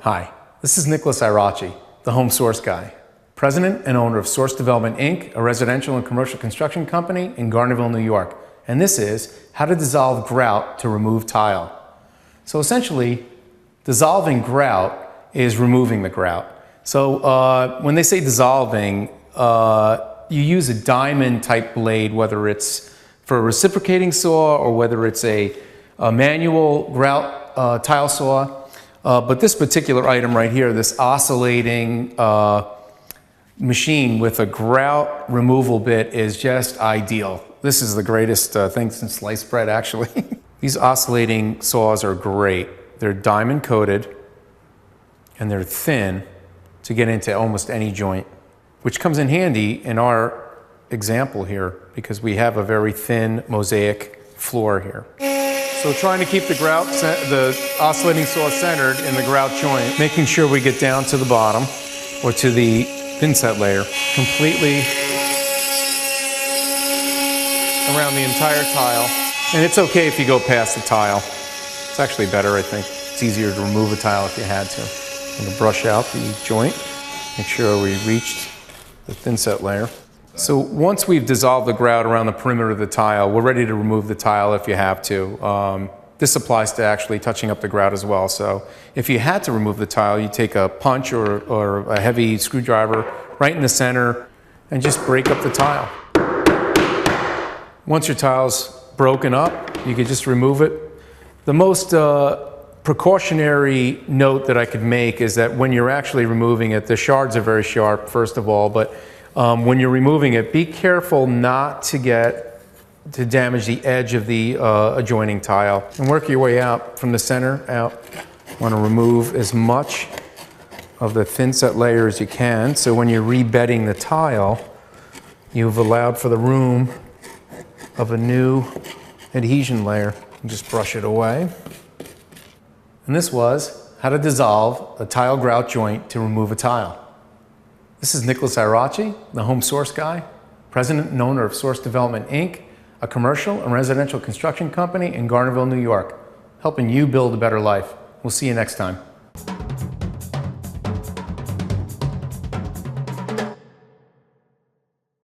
Hi, this is Nicholas Irachi, the Home Source Guy, President and owner of Source Development, Inc., a residential and commercial construction company in Garnerville, New York. And this is how to dissolve grout to remove tile. So essentially, dissolving grout is removing the grout. So when they say dissolving, you use a diamond type blade, whether it's for a reciprocating saw or whether it's a manual grout tile saw. But this particular item right here, this oscillating machine with a grout removal bit is just ideal. This is the greatest thing since sliced bread, actually. These oscillating saws are great. They're diamond coated and they're thin to get into almost any joint, which comes in handy in our example here because we have a very thin mosaic floor here. So trying to keep the oscillating saw centered in the grout joint, making sure we get down to the bottom or to the thin set layer completely around the entire tile. And it's okay if you go past the tile. It's actually better, I think. It's easier to remove a tile if you had to. I'm going to brush out the joint, make sure we reached the thin set layer. So once we've dissolved the grout around the perimeter of the tile, we're ready to remove the tile if you have to. This applies to actually touching up the grout as well. So if you had to remove the tile, you take a punch or a heavy screwdriver right in the center and just break up the tile. Once your tile's broken up, you can just remove it. The most precautionary note that I could make is that when you're actually removing it, the shards are very sharp, first of all, but when you're removing it, be careful not to damage the edge of the adjoining tile. And work your way out from the center out. You want to remove as much of the thin set layer as you can, so when you're rebedding the tile, you've allowed for the room of a new adhesion layer. And just brush it away. And this was how to dissolve a tile grout joint to remove a tile. This is Nicholas Irachi, the Home Source Guy, President and owner of Source Development, Inc., a commercial and residential construction company in Garnerville, New York, helping you build a better life. We'll see you next time.